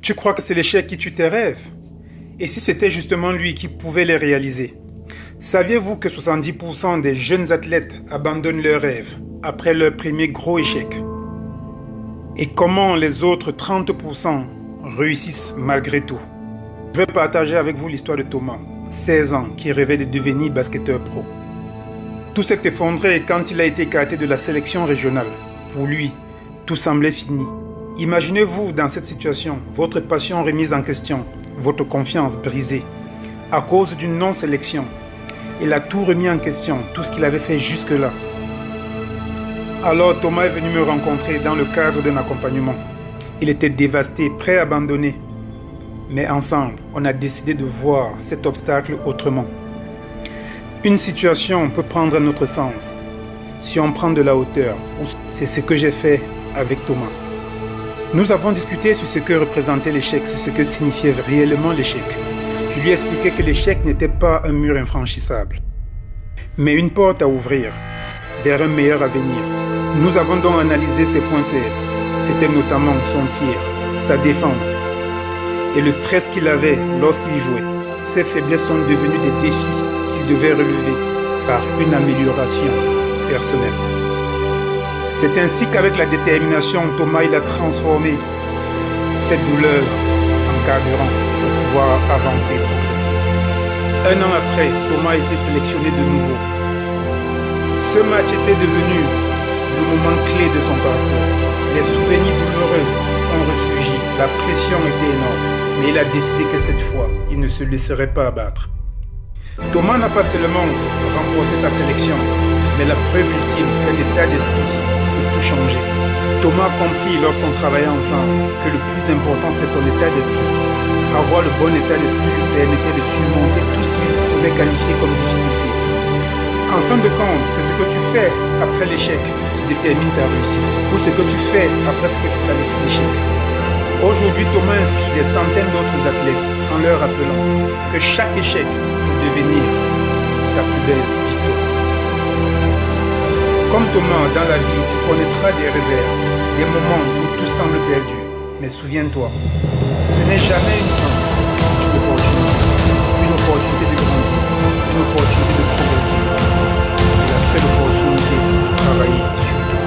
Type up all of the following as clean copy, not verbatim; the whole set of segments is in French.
Tu crois que c'est l'échec qui tue tes rêves? Et si c'était justement lui qui pouvait les réaliser? Saviez-vous que 70% des jeunes athlètes abandonnent leurs rêves après leur premier gros échec? Et comment les autres 30% réussissent malgré tout? Je vais partager avec vous l'histoire de Thomas, 16 ans, qui rêvait de devenir basketteur pro. Tout s'est effondré quand il a été écarté de la sélection régionale. Pour lui, tout semblait fini. Imaginez-vous dans cette situation, votre passion remise en question, votre confiance brisée, à cause d'une non-sélection. Il a tout remis en question, tout ce qu'il avait fait jusque-là. Alors Thomas est venu me rencontrer dans le cadre d'un accompagnement. Il était dévasté, prêt à abandonner. Mais ensemble, on a décidé de voir cet obstacle autrement. Une situation peut prendre un autre sens si on prend de la hauteur. C'est ce que j'ai fait avec Thomas. Nous avons discuté sur ce que représentait l'échec, sur ce que signifiait réellement l'échec. Je lui ai expliqué que l'échec n'était pas un mur infranchissable, mais une porte à ouvrir vers un meilleur avenir. Nous avons donc analysé ses points faibles. C'était notamment son tir, sa défense et le stress qu'il avait lorsqu'il jouait. Ces faiblesses sont devenues des défis qu'il devait relever par une amélioration personnelle. C'est ainsi qu'avec la détermination, Thomas il a transformé cette douleur en carburant pour pouvoir avancer et progresser. Un an après, Thomas a été sélectionné de nouveau. Ce match était devenu le moment clé de son parcours. Les souvenirs douloureux ont ressurgi, la pression était énorme, mais il a décidé que cette fois, il ne se laisserait pas abattre. Thomas n'a pas seulement remporté sa sélection, mais la preuve ultime qu'un état d'esprit peut tout changer. Thomas a compris lorsqu'on travaillait ensemble que le plus important c'était son état d'esprit. Avoir le bon état d'esprit lui permettait de surmonter tout ce qu'il pouvait qualifier comme difficulté. En fin de compte, c'est ce que tu fais après l'échec qui détermine ta réussite, ou ce que tu fais après ce que tu qualifies d'échec. Aujourd'hui, Thomas inspire des centaines d'autres athlètes en leur rappelant que chaque échec peut devenir ta plus belle victoire. Comme Thomas, dans la vie, tu connaîtras des revers, des moments où tout semble perdu. Mais souviens-toi, ce n'est jamais une fin, c'est une opportunité de grandir, une opportunité de progresser. Et la seule opportunité de travailler sur toi.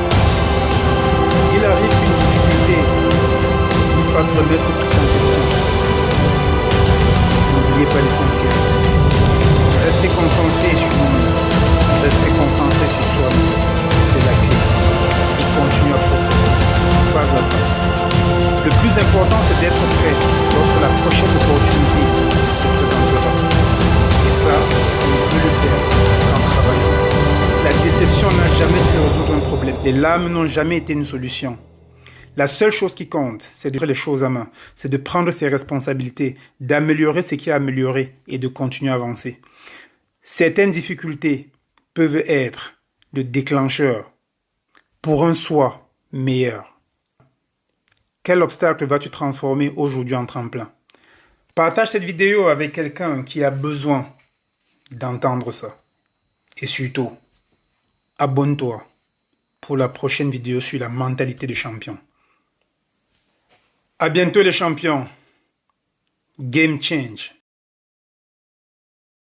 Il arrive qu'une difficulté nous fasse remettre tout en question. N'oubliez pas l'essentiel. Restez concentré sur nous-mêmes. Restez concentré sur soi-même. C'est la clé. Et continue à progresser, pas à pas. Le plus important, c'est d'être prêt lorsque la prochaine opportunité se présentera. Et ça, on peut le faire en travaillant. La déception n'a jamais pu résoudre un problème. Les larmes n'ont jamais été une solution. La seule chose qui compte, c'est de faire les choses à main. C'est de prendre ses responsabilités, d'améliorer ce qui est amélioré et de continuer à avancer. Certaines difficultés peuvent être le déclencheur pour un soi meilleur. Quel obstacle vas-tu transformer aujourd'hui en tremplin? Partage cette vidéo avec quelqu'un qui a besoin d'entendre ça. Et surtout, abonne-toi pour la prochaine vidéo sur la mentalité de champion. À bientôt les champions. Game change.